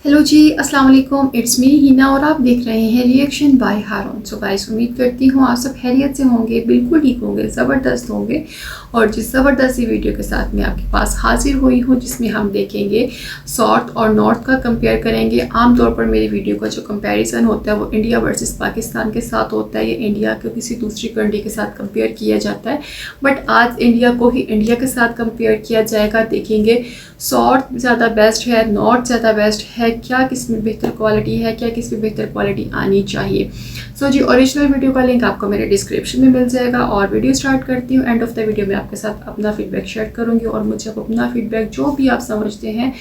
Hello जी, अस्सलाम वालेकुम। It's me Hina और आप देख रहे हैं reaction by Haroon. So guys, उम्मीद करती हूँ आप सब खैरियत से होंगे, बिल्कुल ठीक होंगे, ज़बरदस्त होंगे। और जिस ज़बरदस्त वीडियो के साथ मैं आपके पास हाजिर हुई हूँ, जिसमें हम देखेंगे साउथ और नॉर्थ का कंपेयर करेंगे। आमतौर पर मेरी वीडियो का जो कंपैरिजन होता है वो इंडिया वर्सेस पाकिस्तान के साथ होता है, या इंडिया को किसी दूसरी कंट्री के साथ कंपेयर किया जाता है। बट आज इंडिया को ही इंडिया के साथ कंपेयर किया जाएगा। देखेंगे साउथ ज़्यादा बेस्ट है, नॉर्थ ज़्यादा बेस्ट है, क्या किस में बेहतर क्वालिटी है, क्या किस में बेहतर क्वालिटी आनी चाहिए। सो जी, ओरिजिनल वीडियो का लिंक आपको मेरे डिस्क्रिप्शन में मिल जाएगा। और वीडियो स्टार्ट करती हूँ। एंड ऑफ द वीडियो में आपके साथ अपना फीडबैक शेयर करूँगी, और मुझे अपना फीडबैक जो भी आप समझते हैं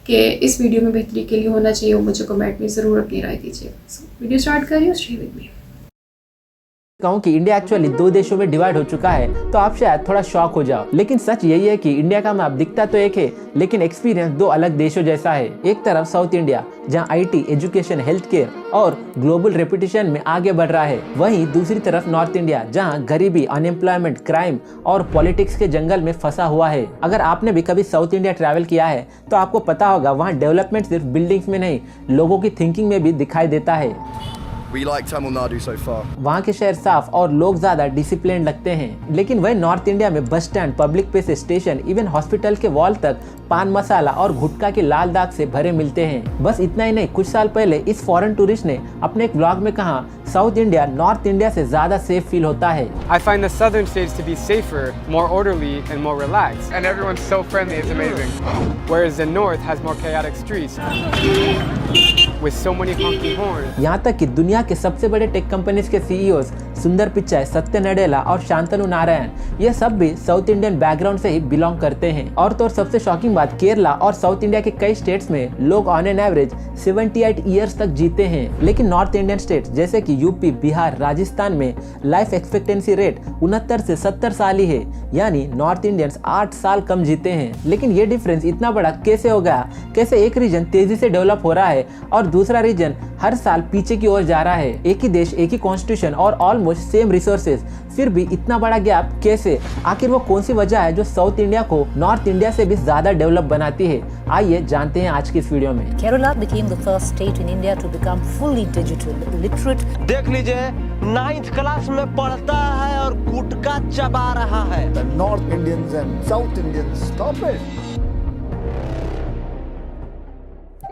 कि इस वीडियो में बेहतरी के लिए होना चाहिए, वो मुझे कमेंट में ज़रूर अपनी राय दीजिएगा। सो वीडियो स्टार्ट करिए, स्टे विद मी। कहूँ कि इंडिया एक्चुअली दो देशों में डिवाइड हो चुका है तो आप शायद थोड़ा शॉक हो जाओ, लेकिन सच यही है कि इंडिया का मैप दिखता तो एक है, लेकिन एक्सपीरियंस दो अलग देशों जैसा है। एक तरफ साउथ इंडिया जहाँ आईटी, एजुकेशन, हेल्थ केयर और ग्लोबल रेपुटेशन में आगे बढ़ रहा है, वहीं दूसरी तरफ नॉर्थ इंडिया जहाँ गरीबी, अनएम्प्लॉयमेंट, क्राइम और पॉलिटिक्स के जंगल में फंसा हुआ है। अगर आपने भी कभी साउथ इंडिया ट्रैवल किया है तो आपको पता होगा वहाँ डेवलपमेंट सिर्फ बिल्डिंग्स में नहीं, लोगों की थिंकिंग में भी दिखाई देता है। We like Tamil Nadu so far. वहाँ के शहर साफ और लोग ज्यादा डिसिप्लिन लगते हैं, लेकिन वही नॉर्थ इंडिया में bus stand, public places, station, even hospital के वॉल तक पान मसाला और गुटखा के लाल दाग से भरे मिलते हैं। बस इतना ही नहीं, कुछ साल पहले इस फॉरेन टूरिस्ट ने अपने एक ब्लॉग में कहा, साउथ इंडिया नॉर्थ इंडिया से ज्यादा सेफ फील होता है। I find the southern states to be safer, more orderly and more relaxed. And everyone's so friendly, it's amazing. Whereas the north has more chaotic streets with so many honking horns. यहाँ तक कि दुनिया के सबसे बड़े tech companies के CEOs सुंदर पिचाई, सत्य नडेला और शांतनु नारायण, ये सब भी साउथ इंडियन बैकग्राउंड से ही बिलोंग करते हैं। और तो और सबसे शॉकिंग बात, केरला और साउथ इंडिया के कई स्टेट्स में लोग ऑन एन एवरेज 78 ईयर्स तक जीते हैं, लेकिन नॉर्थ इंडियन स्टेट्स जैसे कि यूपी, बिहार, राजस्थान में लाइफ एक्सपेक्टेंसी रेट 69 से 70 साल ही है, यानी नॉर्थ इंडियंस 8 साल कम जीते हैं। लेकिन ये डिफरेंस इतना बड़ा कैसे हो गया? कैसे एक रीजन तेजी से डेवलप हो रहा है और दूसरा रीजन हर साल पीछे की ओर जा रहा है? एक ही देश, एक ही कॉन्स्टिट्यूशन और ऑलमोस्ट सेम रिसोर्सेज, फिर भी इतना बड़ा गैप कैसे? आखिर वो कौन सी वजह है जो साउथ इंडिया को नॉर्थ इंडिया से भी ज्यादा डेवलप बनाती है? आइए जानते हैं आज की इस वीडियो में। Kerala became the first state in India to become fully digital literate. देख लीजिए, 9th क्लास में पढ़ता है और गुटखा चबा रहा है। The North Indians and South Indians, stop it.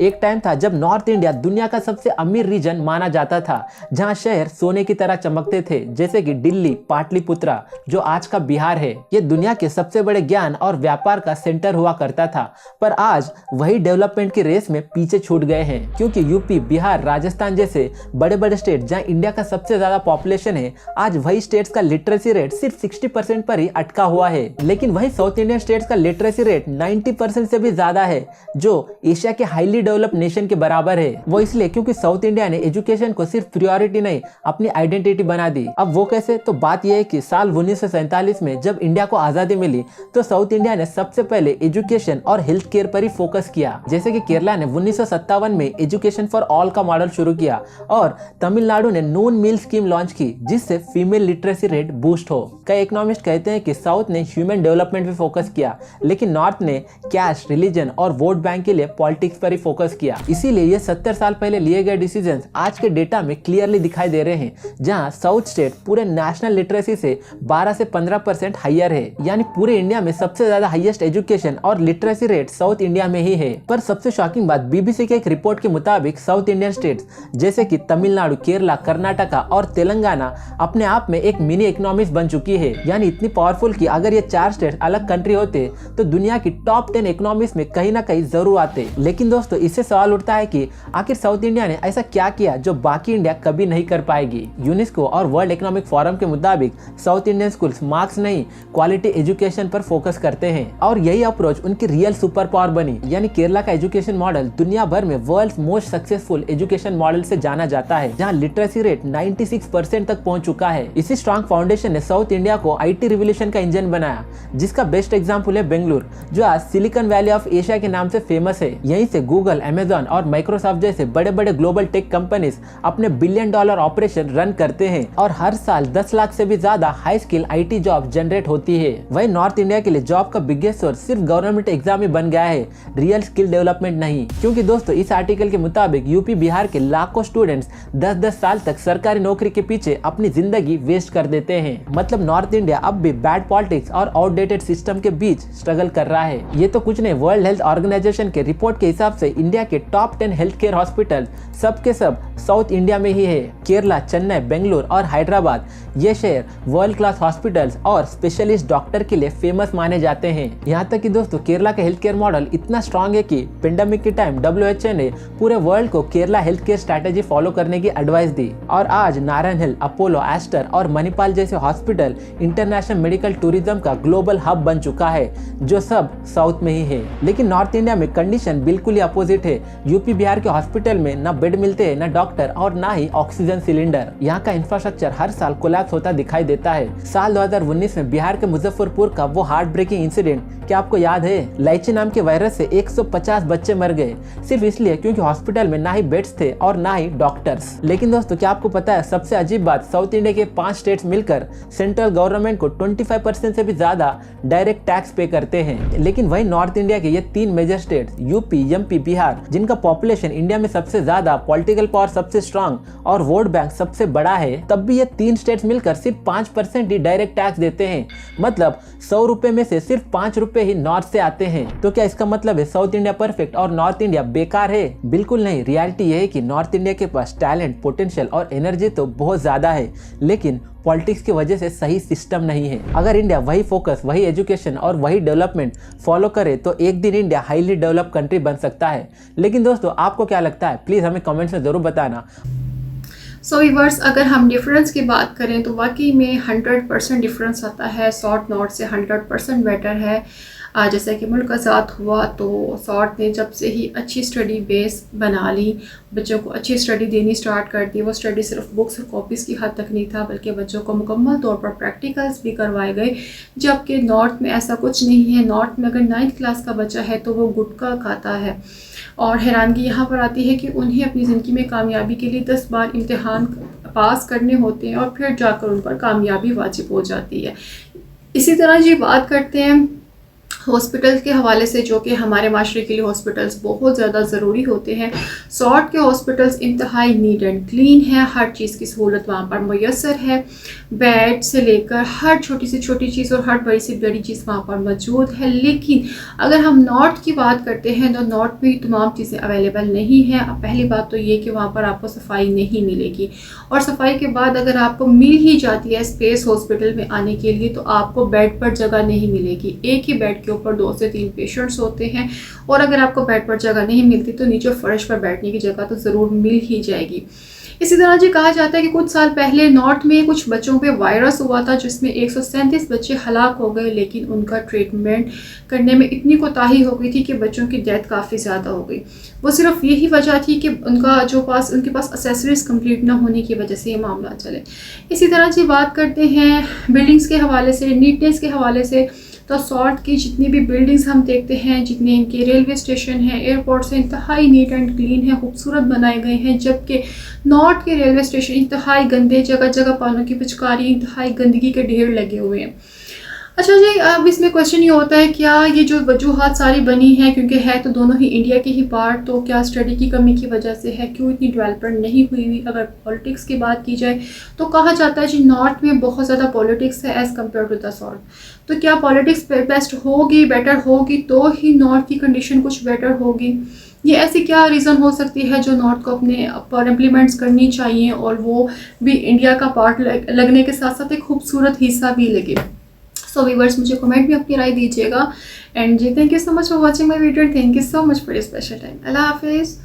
एक टाइम था जब नॉर्थ इंडिया दुनिया का सबसे अमीर रीजन माना जाता था, जहां शहर सोने की तरह चमकते थे, जैसे कि दिल्ली, पाटलिपुत्रा जो आज का बिहार है। ये दुनिया के सबसे बड़े ज्ञान और व्यापार का सेंटर हुआ करता था। पर आज वही डेवलपमेंट की रेस में पीछे छूट गए हैं, क्योंकि यूपी, बिहार, राजस्थान जैसे बड़े बड़े स्टेट जहां इंडिया का सबसे ज्यादा पॉपुलेशन है, आज वही स्टेट्स का लिटरेसी रेट सिर्फ 60% पर ही अटका हुआ है। लेकिन वही साउथ इंडियन स्टेट्स का लिटरेसी रेट 90% से भी ज्यादा है, जो एशिया के हाईली डेवलप नेशन के बराबर है। वो इसलिए क्योंकि साउथ इंडिया ने एजुकेशन को सिर्फ प्रायोरिटी नहीं, अपनी आइडेंटिटी बना दी। अब वो कैसे? तो बात यह है कि साल 1947 में जब इंडिया को आजादी मिली तो साउथ इंडिया ने सबसे पहले एजुकेशन और हेल्थ केयर पर ही फोकस किया। जैसे कि केरला ने 1957 में एजुकेशन फॉर ऑल का मॉडल शुरू किया, और तमिलनाडु ने नून मील स्कीम लॉन्च की, जिससे फीमेल लिटरेसी रेट बूस्ट हो। कई इकोनॉमिस्ट कहते हैं कि साउथ ने ह्यूमन डेवलपमेंट पे फोकस किया, लेकिन नॉर्थ ने कैश, रिलीजन और वोट बैंक के लिए पॉलिटिक्स पर ही फोकस किया। इसीलिए ये 70 साल पहले लिए गए डिसीजंस आज के डेटा में क्लियरली दिखाई दे रहे हैं, जहां साउथ स्टेट पूरे नेशनल लिटरेसी से 12 से 15% हायर है, यानी पूरे इंडिया में सबसे ज्यादा हाईएस्ट एजुकेशन और लिटरेसी रेट साउथ इंडिया में ही है। पर सबसे शॉकिंग बात, बीबीसी के एक रिपोर्ट के मुताबिक साउथ इंडियन स्टेट्स जैसे कि तमिलनाडु, केरला, कर्नाटका और तेलंगाना अपने आप में एक मिनी इकोनॉमिक्स बन चुकी है, यानी इतनी पावरफुल कि अगर ये 4 स्टेट अलग कंट्री होते तो दुनिया की टॉप 10 इकोनॉमिक्स में कहीं ना कहीं जरूर आते। लेकिन दोस्तों, इससे सवाल उठता है कि आखिर साउथ इंडिया ने ऐसा क्या किया जो बाकी इंडिया कभी नहीं कर पाएगी? यूनेस्को और वर्ल्ड इकोनॉमिक फोरम के मुताबिक साउथ इंडियन स्कूल्स मार्क्स नहीं, क्वालिटी एजुकेशन पर फोकस करते हैं, और यही अप्रोच उनकी रियल सुपर पावर बनी। यानी केरला का एजुकेशन मॉडल दुनिया भर में world most successful education model से जाना जाता है, जहां लिटरेसी रेट 96% तक पहुंच चुका है। इसी स्ट्रॉन्ग फाउंडेशन ने साउथ इंडिया को आईटी रिवोल्यूशन का इंजन बनाया, जिसका बेस्ट एग्जाम्पल है बेंगलुरु, जो आज सिलिकॉन वैली ऑफ एशिया के नाम से फेमस है। यहीं से गूगल, गूगल, अमेजॉन और माइक्रोसॉफ्ट जैसे बड़े बड़े ग्लोबल टेक कंपनीज अपने $1 बिलियन ऑपरेशन रन करते हैं और हर साल 10 लाख से भी ज्यादा high skill IT job generate होती है। वही नॉर्थ इंडिया के लिए जॉब का बिगेस्ट सोर्स सिर्फ गवर्नमेंट एग्जाम ही बन गया है, रियल स्किल डेवलपमेंट नहीं। क्योंकि दोस्तों इस आर्टिकल के मुताबिक यूपी बिहार के लाखों स्टूडेंट्स 10-10 साल तक सरकारी नौकरी के पीछे अपनी जिंदगी वेस्ट कर देते हैं। मतलब नॉर्थ इंडिया अब भी बैड पॉलिटिक्स और आउटडेटेड सिस्टम के बीच स्ट्रगल कर रहा है। ये तो कुछ नहीं, वर्ल्ड हेल्थ ऑर्गेनाइजेशन के रिपोर्ट के हिसाब से इंडिया के टॉप 10 हेल्थ केयर हॉस्पिटल सब के सब साउथ इंडिया में ही है। केरला, चेन्नई, बेंगलुरु और हैदराबाद ये शहर वर्ल्ड क्लास हॉस्पिटल्स और स्पेशलिस्ट डॉक्टर के लिए फेमस माने जाते हैं। यहाँ तक कि दोस्तों केरला का हेल्थ केयर मॉडल इतना स्ट्रॉन्ग है कि पेंडेमिक के टाइम WHO ने पूरे वर्ल्ड को Kerala health care strategy follow करने की एडवाइस दी और आज नारायण हिल, अपोलो, एस्टर और मणिपाल जैसे हॉस्पिटल इंटरनेशनल मेडिकल टूरिज्म का ग्लोबल हब बन चुका है, जो सब साउथ में ही है। लेकिन नॉर्थ इंडिया में कंडीशन बिल्कुल ही अपोजिट है। यूपी बिहार के हॉस्पिटल में न बेड मिलते हैं, न डॉक्टर और न ही ऑक्सीजन सिलेंडर। यहाँ का इंफ्रास्ट्रक्चर हर साल कोलैप्स होता दिखाई देता है। साल 2019 में बिहार के मुजफ्फरपुर का वो हार्ट ब्रेकिंग इंसिडेंट क्या आपको याद है? लाइची नाम के वायरस से 150 बच्चे मर गए सिर्फ इसलिए क्योंकि हॉस्पिटल में ना ही बेड्स थे और ना ही डॉक्टर्स। लेकिन दोस्तों क्या आपको पता है सबसे अजीब बात, साउथ इंडिया के 5 स्टेट्स मिलकर सेंट्रल गवर्नमेंट को 25% से भी ज्यादा डायरेक्ट टैक्स पे करते हैं। लेकिन वही नॉर्थ इंडिया के ये 3 major states UP, MP, Bihar, जिनका पॉपुलेशन इंडिया में सबसे ज्यादा, पॉलिटिकल पावर सबसे स्ट्रांग और वोट बैंक सबसे बड़ा है, तब भी ये 3 स्टेट्स मिलकर सिर्फ 5% ही डायरेक्ट टैक्स देते हैं। मतलब 100 रुपए में से सिर्फ 5 रुपए ही नॉर्थ से आते हैं। तो क्या इसका मतलब है साउथ इंडिया परफेक्ट और नॉर्थ इंडिया बेकार है? बिल्कुल नहीं। रियलिटी यह है कि नॉर्थ इंडिया के पास टैलेंट, पोटेंशियल और एनर्जी तो बहुत ज्यादा है, लेकिन पॉलिटिक्स की वजह से सही सिस्टम नहीं है। अगर इंडिया वही फोकस, वही एजुकेशन और वही डेवलपमेंट फॉलो करे तो एक दिन इंडिया हाईली डेवलप कंट्री बन सकता है। लेकिन दोस्तों आपको क्या लगता है? प्लीज हमें कमेंट्स में जरूर बताना। सो व्यूअर्स, अगर हम डिफरेंस की बात करें तो वाकई में 100% डिफरेंस आता है। साउथ नॉर्थ से 100% बेटर है। जैसे कि मुल्क आज़ाद हुआ तो साउथ ने जब से ही अच्छी स्टडी बेस बना ली, बच्चों को अच्छी स्टडी देनी स्टार्ट कर दी। वो स्टडी सिर्फ बुक्स और कॉपीज़ की हद तक नहीं था, बल्कि बच्चों को मुकम्मल तौर पर प्रैक्टिकल्स भी करवाए गए। जबकि नॉर्थ में ऐसा कुछ नहीं है। नॉर्थ में अगर 9th क्लास का बच्चा है तो वो गुटखा खाता है। और हैरानगी यहाँ पर आती है कि उन्हें अपनी ज़िंदगी में कामयाबी के लिए 10 बार इम्तिहान पास करने होते हैं और फिर जाकर उन पर कामयाबी वाजिब हो जाती है। इसी तरह जी बात करते हैं हॉस्पिटल के हवाले से, जो कि हमारे माशरे के लिए हॉस्पिटल्स बहुत ज़्यादा ज़रूरी होते हैं। साउथ के हॉस्पिटल्स इंतहाई नीट एंड क्लीन है, हर चीज़ की सहूलत वहाँ पर मुयसर है। बेड से लेकर हर छोटी से छोटी चीज़ और हर बड़ी से बड़ी चीज़ वहाँ पर मौजूद है। लेकिन अगर हम नॉर्थ की बात करते हैं तो नॉर्थ में तमाम चीज़ें अवेलेबल नहीं है। अब पहली बात तो ये कि वहाँ पर आपको सफाई नहीं मिलेगी, और सफाई के बाद अगर आपको मिल ही जाती है स्पेस हॉस्पिटल में आने के लिए तो आपको बेड पर जगह नहीं मिलेगी। एक ही बेड के ऊपर 2 से 3 पेशेंट्स होते हैं, और अगर आपको बेड पर जगह नहीं मिलती तो नीचे फर्श पर बैठने की जगह तो ज़रूर मिल ही जाएगी। इसी तरह जी कहा जाता है कि कुछ साल पहले नॉर्थ में कुछ बच्चों पे वायरस हुआ था जिसमें 137 बच्चे हलाक हो गए, लेकिन उनका ट्रीटमेंट करने में इतनी कोताही हो गई थी कि बच्चों की डेथ काफ़ी ज़्यादा हो गई। वो सिर्फ यही वजह थी कि उनके पास एक्सेसरीज कंप्लीट ना होने की वजह से ये मामला चले। इसी तरह जी बात करते हैं बिल्डिंग्स के हवाले से, नीटनेस के हवाले से, तो साउथ की जितनी भी बिल्डिंग्स हम देखते हैं, जितने इनके रेलवे स्टेशन हैं, एयरपोर्ट्स हैं, इंतहाई नीट एंड क्लीन है, खूबसूरत बनाए गए हैं। जबकि नॉर्थ के रेलवे स्टेशन इंतहाई गंदे, जगह जगह पानों की पिचकारी, इंतहाई गंदगी के ढेर लगे हुए हैं। अच्छा जी, अब इसमें क्वेश्चन ये होता है क्या ये जो वजूहात सारी बनी है, क्योंकि है तो दोनों ही इंडिया के ही पार्ट, तो क्या स्टडी की कमी की वजह से है? क्यों इतनी डेवलपमेंट नहीं हुई? अगर पॉलिटिक्स की बात की जाए तो कहा जाता है जी नॉर्थ में बहुत ज़्यादा पॉलिटिक्स है as compared to the south. तो क्या पॉलिटिक्स बेस्ट होगी, बेटर होगी तो ही नॉर्थ की कंडीशन कुछ बेटर होगी? ये ऐसी क्या रीज़न हो सकती है जो नॉर्थ को अपने पर इम्प्लीमेंट्स करनी चाहिए और वो भी इंडिया का पार्ट लगने के साथ साथ एक खूबसूरत हिस्सा भी लगे? सो व्यूअर्स, मुझे कमेंट में अपनी राय दीजिएगा। एंड जी thank you so much for watching my video, thank you so much for your special time. अल्लाह हाफिज़।